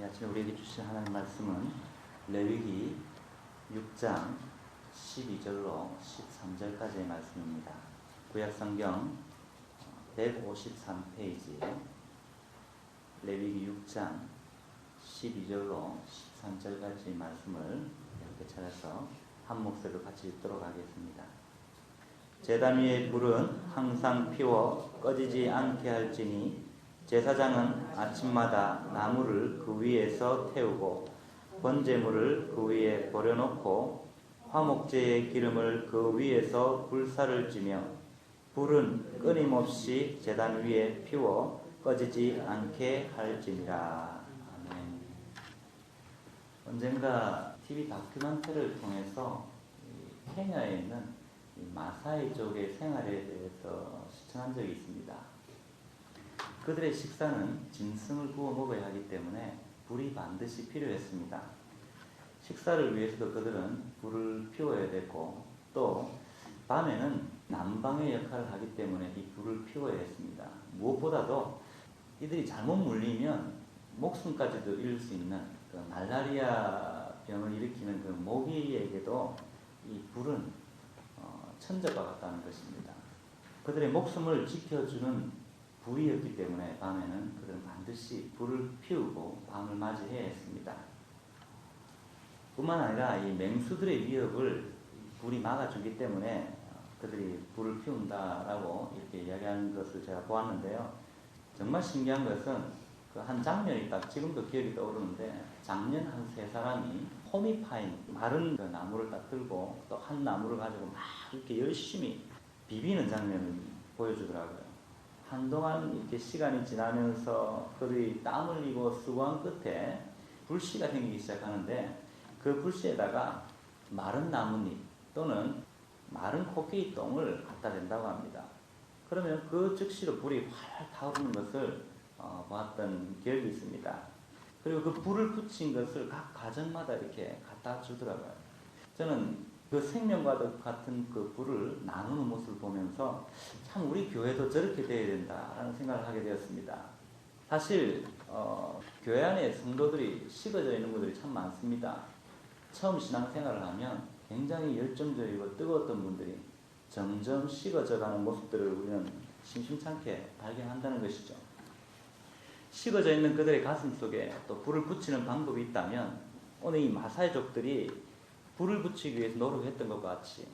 아침에 우리에게 주신 하나님 말씀은 레위기 6장 12절로 13절까지의 말씀입니다. 구약성경 153페이지에 레위기 6장 12절로 13절까지의 말씀을 이렇게 찾아서 한 목소리로 같이 읽도록 하겠습니다. 제단 위의 불은 항상 피워 꺼지지 않게 할지니 제사장은 아침마다 나무를 그 위에서 태우고 번제물을 그 위에 버려놓고 화목제의 기름을 그 위에서 불사를 찌며 불은 끊임없이 제단 위에 피워 꺼지지 않게 할지니라. 아멘. 언젠가 TV 다큐멘터리를 통해서 케냐에 있는 마사이족의 생활에 대해서 시청한 적이 있습니다. 그들의 식사는 짐승을 구워 먹어야 하기 때문에 불이 반드시 필요했습니다. 식사를 위해서도 그들은 불을 피워야 됐고 또 밤에는 난방의 역할을 하기 때문에 이 불을 피워야 했습니다. 무엇보다도 이들이 잘못 물리면 목숨까지도 잃을 수 있는 그 말라리아 병을 일으키는 그 모기에게도 이 불은 천적과 같다는 것입니다. 그들의 목숨을 지켜주는 불이었기 때문에 밤에는 그들은 반드시 불을 피우고 밤을 맞이해야 했습니다. 뿐만 아니라 이 맹수들의 위협을 불이 막아주기 때문에 그들이 불을 피운다라고 이렇게 이야기하는 것을 제가 보았는데요. 정말 신기한 것은 그 한 장면이 딱 지금도 기억이 떠오르는데 작년 한 세 사람이 호미파인 마른 그 나무를 딱 들고 또 한 나무를 가지고 막 이렇게 열심히 비비는 장면을 보여주더라고요. 한동안 이렇게 시간이 지나면서 그들이 땀을 흘리고 수고한 끝에 불씨가 생기기 시작하는데 그 불씨에다가 마른 나뭇잎 또는 마른 코끼리 똥을 갖다 댄다고 합니다. 그러면 그 즉시로 불이 활활 타오르는 것을 보았던 기억이 있습니다. 그리고 그 불을 붙인 것을 각 가정마다 이렇게 갖다 주더라고요. 저는 그 생명과도 같은 그 불을 나누는 모습을 보면서 참 우리 교회도 저렇게 되어야 된다라는 생각을 하게 되었습니다. 사실 교회 안에 성도들이 식어져 있는 분들이 참 많습니다. 처음 신앙생활을 하면 굉장히 열정적이고 뜨거웠던 분들이 점점 식어져가는 모습들을 우리는 심심찮게 발견한다는 것이죠. 식어져 있는 그들의 가슴 속에 또 불을 붙이는 방법이 있다면 오늘 이 마사이족들이 불을 붙이기 위해서 노력했던 것과 같이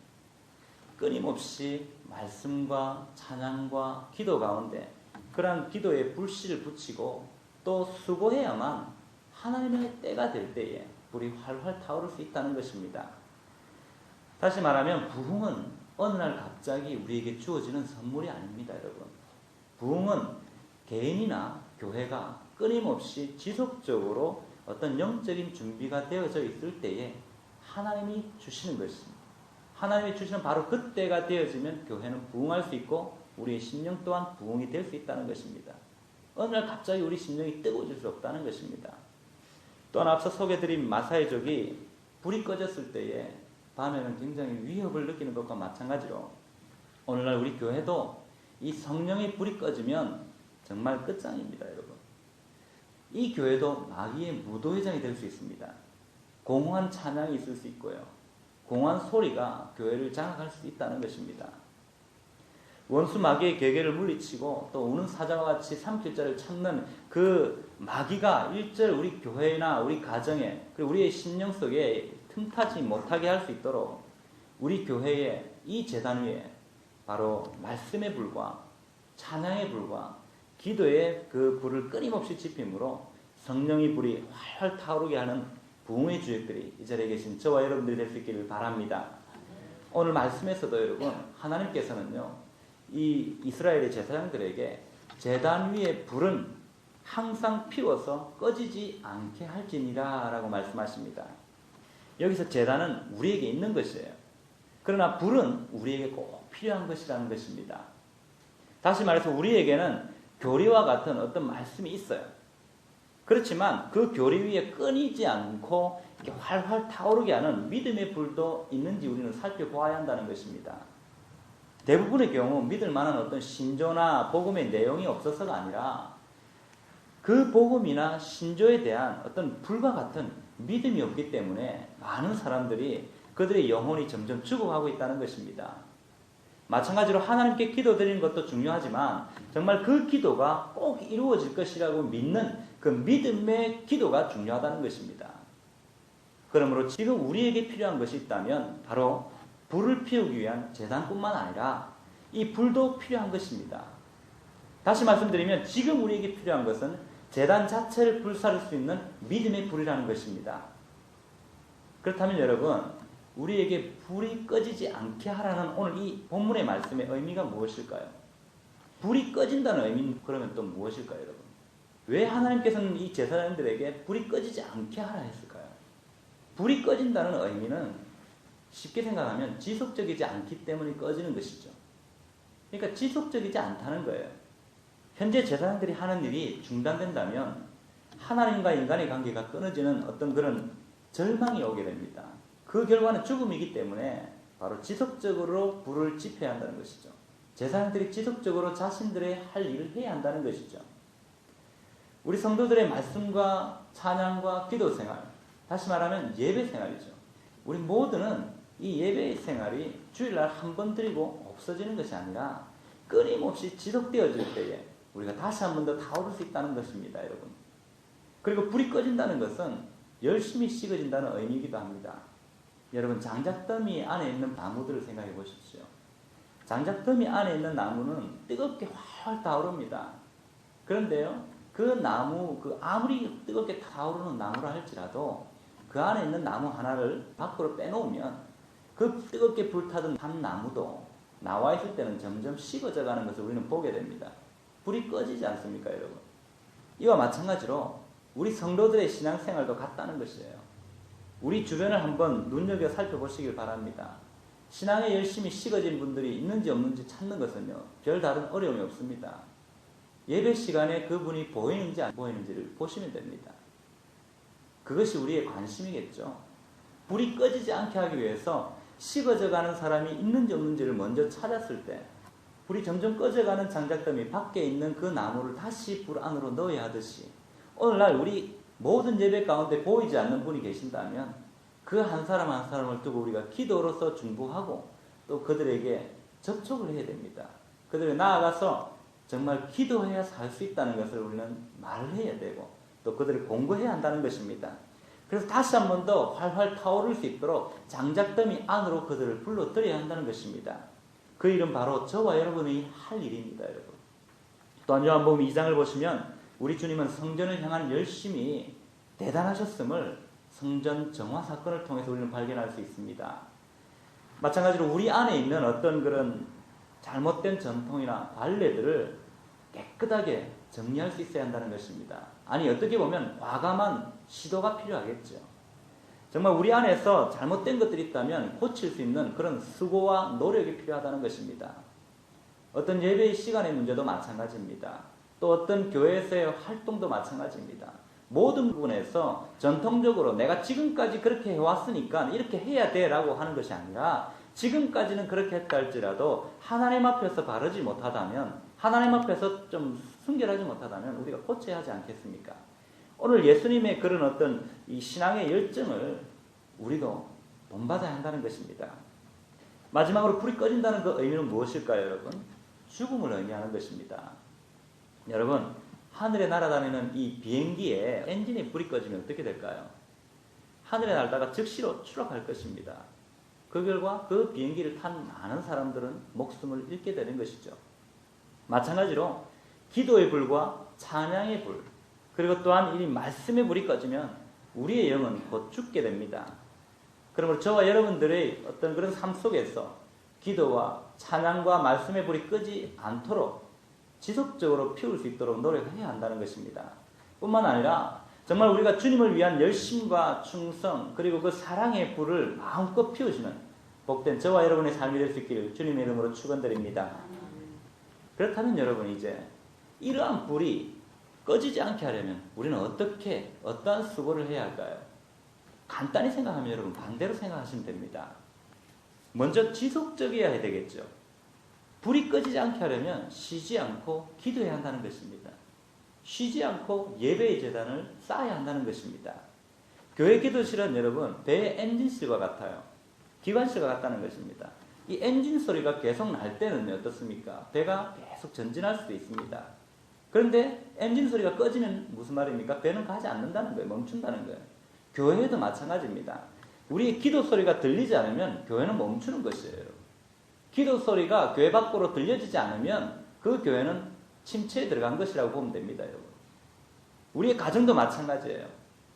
끊임없이 말씀과 찬양과 기도 가운데 그러한 기도에 불씨를 붙이고 또 수고해야만 하나님의 때가 될 때에 불이 활활 타오를 수 있다는 것입니다. 다시 말하면 부흥은 어느 날 갑자기 우리에게 주어지는 선물이 아닙니다, 여러분. 부흥은 개인이나 교회가 끊임없이 지속적으로 어떤 영적인 준비가 되어져 있을 때에 하나님이 주시는 것입니다. 하나님이 주시는 바로 그때가 되어지면 교회는 부흥할 수 있고 우리의 심령 또한 부흥이 될 수 있다는 것입니다. 어느 날 갑자기 우리 심령이 뜨거워질 수 없다는 것입니다. 또한 앞서 소개드린 마사이족이 불이 꺼졌을 때에 밤에는 굉장히 위협을 느끼는 것과 마찬가지로 오늘날 우리 교회도 이 성령의 불이 꺼지면 정말 끝장입니다, 여러분. 이 교회도 마귀의 무도회장이 될 수 있습니다. 공허한 찬양이 있을 수 있고요. 공허한 소리가 교회를 장악할 수 있다는 것입니다. 원수 마귀의 계계를 물리치고 또 우는 사자와 같이 삼킬자를 찾는 그 마귀가 일절 우리 교회나 우리 가정에 그리고 우리의 심령 속에 틈타지 못하게 할 수 있도록 우리 교회의 이 제단 위에 바로 말씀의 불과 찬양의 불과 기도의 그 불을 끊임없이 지핌으로 성령의 불이 활활 타오르게 하는 부흥의 주역들이 이 자리에 계신 저와 여러분들이 될 수 있기를 바랍니다. 오늘 말씀에서도 여러분 하나님께서는요 이 이스라엘의 제사장들에게 제단 위의 불은 항상 피워서 꺼지지 않게 할지니라 라고 말씀하십니다. 여기서 제단은 우리에게 있는 것이에요. 그러나 불은 우리에게 꼭 필요한 것이라는 것입니다. 다시 말해서 우리에게는 교리와 같은 어떤 말씀이 있어요. 그렇지만 그 교리 위에 끊이지 않고 이렇게 활활 타오르게 하는 믿음의 불도 있는지 우리는 살펴보아야 한다는 것입니다. 대부분의 경우 믿을 만한 어떤 신조나 복음의 내용이 없어서가 아니라 그 복음이나 신조에 대한 어떤 불과 같은 믿음이 없기 때문에 많은 사람들이 그들의 영혼이 점점 죽어가고 있다는 것입니다. 마찬가지로 하나님께 기도드리는 것도 중요하지만 정말 그 기도가 꼭 이루어질 것이라고 믿는 그 믿음의 기도가 중요하다는 것입니다. 그러므로 지금 우리에게 필요한 것이 있다면 바로 불을 피우기 위한 제단뿐만 아니라 이 불도 필요한 것입니다. 다시 말씀드리면 지금 우리에게 필요한 것은 제단 자체를 불사를 수 있는 믿음의 불이라는 것입니다. 그렇다면 여러분, 우리에게 불이 꺼지지 않게 하라는 오늘 이 본문의 말씀의 의미가 무엇일까요? 불이 꺼진다는 의미는 그러면 또 무엇일까요, 여러분? 왜 하나님께서는 이 제사장들에게 불이 꺼지지 않게 하라 했을까요? 불이 꺼진다는 의미는 쉽게 생각하면 지속적이지 않기 때문에 꺼지는 것이죠. 그러니까 지속적이지 않다는 거예요. 현재 제사장들이 하는 일이 중단된다면 하나님과 인간의 관계가 끊어지는 어떤 그런 절망이 오게 됩니다. 그 결과는 죽음이기 때문에 바로 지속적으로 불을 지펴야 한다는 것이죠. 제사장들이 지속적으로 자신들의 할 일을 해야 한다는 것이죠. 우리 성도들의 말씀과 찬양과 기도 생활, 다시 말하면 예배 생활이죠. 우리 모두는 이 예배 생활이 주일날 한 번 드리고 없어지는 것이 아니라 끊임없이 지속되어질 때에 우리가 다시 한 번 더 타오를 수 있다는 것입니다, 여러분. 그리고 불이 꺼진다는 것은 열심히 식어진다는 의미이기도 합니다. 여러분, 장작더미 안에 있는 나무들을 생각해 보십시오. 장작더미 안에 있는 나무는 뜨겁게 활활 타오릅니다. 그런데요, 그 나무, 아무리 뜨겁게 타오르는 나무라 할지라도 그 안에 있는 나무 하나를 밖으로 빼놓으면 그 뜨겁게 불타던 한 나무도 나와 있을 때는 점점 식어져 가는 것을 우리는 보게 됩니다. 불이 꺼지지 않습니까, 여러분? 이와 마찬가지로 우리 성도들의 신앙생활도 같다는 것이에요. 우리 주변을 한번 눈여겨 살펴보시길 바랍니다. 신앙에 열심히 식어진 분들이 있는지 없는지 찾는 것은요, 별다른 어려움이 없습니다. 예배 시간에 그분이 보이는지 안 보이는지를 보시면 됩니다. 그것이 우리의 관심이겠죠. 불이 꺼지지 않게 하기 위해서 식어져가는 사람이 있는지 없는지를 먼저 찾았을 때 불이 점점 꺼져가는 장작더미 밖에 있는 그 나무를 다시 불 안으로 넣어야 하듯이 오늘날 우리 모든 예배 가운데 보이지 않는 분이 계신다면 그 한 사람 한 사람을 두고 우리가 기도로서 중보하고 또 그들에게 접촉을 해야 됩니다. 그들에게 나아가서 정말 기도해야 살 수 있다는 것을 우리는 말을 해야 되고 또 그들을 공부해야 한다는 것입니다. 그래서 다시 한 번 더 활활 타오를 수 있도록 장작더미 안으로 그들을 불러들여야 한다는 것입니다. 그 일은 바로 저와 여러분이 할 일입니다, 여러분. 또한 요한복음 2장을 보시면 우리 주님은 성전을 향한 열심이 대단하셨음을 성전 정화 사건을 통해서 우리는 발견할 수 있습니다. 마찬가지로 우리 안에 있는 어떤 그런 잘못된 전통이나 관례들을 깨끗하게 정리할 수 있어야 한다는 것입니다. 아니, 어떻게 보면 과감한 시도가 필요하겠죠. 정말 우리 안에서 잘못된 것들이 있다면 고칠 수 있는 그런 수고와 노력이 필요하다는 것입니다. 어떤 예배의 시간의 문제도 마찬가지입니다. 또 어떤 교회에서의 활동도 마찬가지입니다. 모든 부분에서 전통적으로 내가 지금까지 그렇게 해왔으니까 이렇게 해야 돼 라고 하는 것이 아니라 지금까지는 그렇게 했다 할지라도 하나님 앞에서 바르지 못하다면, 하나님 앞에서 좀 순결하지 못하다면 우리가 고쳐야 하지 않겠습니까? 오늘 예수님의 그런 어떤 이 신앙의 열정을 우리도 본받아야 한다는 것입니다. 마지막으로 불이 꺼진다는 그 의미는 무엇일까요, 여러분? 죽음을 의미하는 것입니다. 여러분, 하늘에 날아다니는 이 비행기에 엔진에 불이 꺼지면 어떻게 될까요? 하늘에 날다가 즉시로 추락할 것입니다. 그 결과 그 비행기를 탄 많은 사람들은 목숨을 잃게 되는 것이죠. 마찬가지로 기도의 불과 찬양의 불, 그리고 또한 이 말씀의 불이 꺼지면 우리의 영은 곧 죽게 됩니다. 그러므로 저와 여러분들의 어떤 그런 삶 속에서 기도와 찬양과 말씀의 불이 끄지 않도록 지속적으로 피울 수 있도록 노력해야 한다는 것입니다. 뿐만 아니라 정말 우리가 주님을 위한 열심과 충성 그리고 그 사랑의 불을 마음껏 피우시는 복된 저와 여러분의 삶이 될 수 있기를 주님의 이름으로 축원드립니다. 그렇다면 여러분, 이제 이러한 불이 꺼지지 않게 하려면 우리는 어떠한 수고를 해야 할까요? 간단히 생각하면 여러분 반대로 생각하시면 됩니다. 먼저 지속적이어야 되겠죠. 불이 꺼지지 않게 하려면 쉬지 않고 기도해야 한다는 것입니다. 쉬지 않고 예배의 제단을 쌓아야 한다는 것입니다. 교회 기도실은 여러분 배의 엔진실과 같아요. 기관실과 같다는 것입니다. 이 엔진 소리가 계속 날 때는 어떻습니까? 배가 계속 전진할 수도 있습니다. 그런데 엔진 소리가 꺼지면 무슨 말입니까? 배는 가지 않는다는 거예요. 멈춘다는 거예요. 교회도 마찬가지입니다. 우리의 기도 소리가 들리지 않으면 교회는 멈추는 것이에요. 기도 소리가 교회 밖으로 들려지지 않으면 그 교회는 침체에 들어간 것이라고 보면 됩니다. 여러분. 우리의 가정도 마찬가지예요.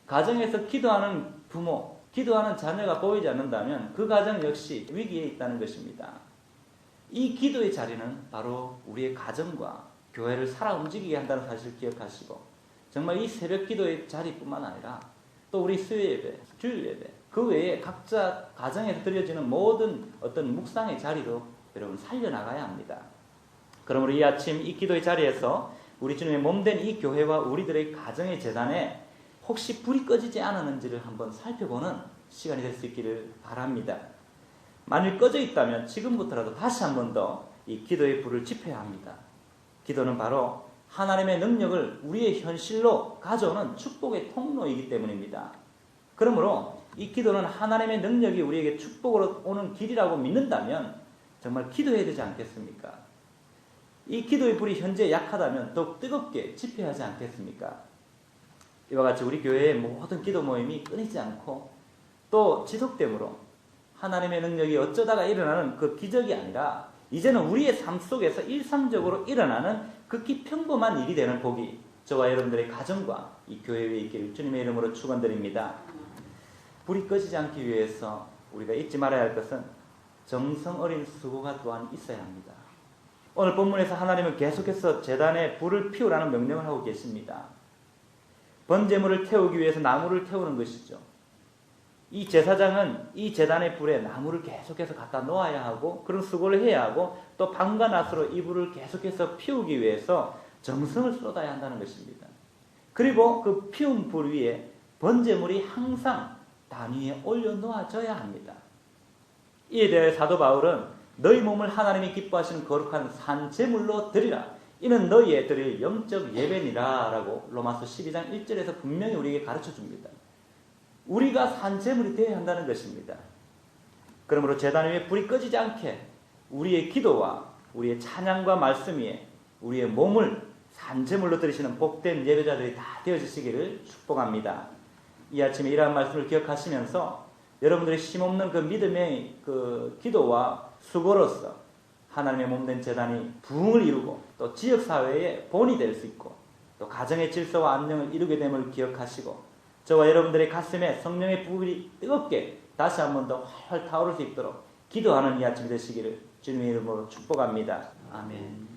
가정에서 기도하는 부모, 기도하는 자녀가 보이지 않는다면 그 가정 역시 위기에 있다는 것입니다. 이 기도의 자리는 바로 우리의 가정과 교회를 살아 움직이게 한다는 사실을 기억하시고 정말 이 새벽 기도의 자리뿐만 아니라 또 우리 수요 예배, 주일 예배 그 외에 각자 가정에서 드려지는 모든 어떤 묵상의 자리도 여러분 살려나가야 합니다. 그러므로 이 아침 이 기도의 자리에서 우리 주님의 몸된 이 교회와 우리들의 가정의 재단에 혹시 불이 꺼지지 않았는지를 한번 살펴보는 시간이 될 수 있기를 바랍니다. 만일 꺼져 있다면 지금부터라도 다시 한 번 더 이 기도의 불을 지펴야 합니다. 기도는 바로 하나님의 능력을 우리의 현실로 가져오는 축복의 통로이기 때문입니다. 그러므로 이 기도는 하나님의 능력이 우리에게 축복으로 오는 길이라고 믿는다면 정말 기도해야 되지 않겠습니까? 이 기도의 불이 현재 약하다면 더욱 뜨겁게 지펴야 하지 않겠습니까? 이와 같이 우리 교회의 모든 기도 모임이 끊이지 않고 또 지속됨으로 하나님의 능력이 어쩌다가 일어나는 그 기적이 아니라 이제는 우리의 삶 속에서 일상적으로 일어나는 극히 평범한 일이 되는 복이 저와 여러분들의 가정과 이 교회에 있기를 주님의 이름으로 축원드립니다. 불이 꺼지지 않기 위해서 우리가 잊지 말아야 할 것은 정성 어린 수고가 또한 있어야 합니다. 오늘 본문에서 하나님은 계속해서 제단에 불을 피우라는 명령을 하고 계십니다. 번제물을 태우기 위해서 나무를 태우는 것이죠. 이 제사장은 이 제단의 불에 나무를 계속해서 갖다 놓아야 하고 그런 수고를 해야 하고 또 밤과 낮으로 이 불을 계속해서 피우기 위해서 정성을 쏟아야 한다는 것입니다. 그리고 그 피운 불 위에 번제물이 항상 단위에 올려놓아져야 합니다. 이에 대해 사도 바울은 너희 몸을 하나님이 기뻐하시는 거룩한 산제물로 드리라. 이는 너희의 드릴 영적 예배니라 라고 로마서 12장 1절에서 분명히 우리에게 가르쳐 줍니다. 우리가 산제물이 되어야 한다는 것입니다. 그러므로 제단 위에 불이 꺼지지 않게 우리의 기도와 우리의 찬양과 말씀 위에 우리의 몸을 산제물로 드리시는 복된 예배자들이 다 되어지시기를 축복합니다. 이 아침에 이러한 말씀을 기억하시면서 여러분들의 힘없는 그 믿음의 그 기도와 수고로서 하나님의 몸된 제단이 부흥을 이루고 또 지역사회의 본이 될 수 있고 또 가정의 질서와 안녕을 이루게 됨을 기억하시고 저와 여러분들의 가슴에 성령의 불이 뜨겁게 다시 한 번 더 활활 타오를 수 있도록 기도하는 이 아침이 되시기를 주님의 이름으로 축복합니다. 아멘.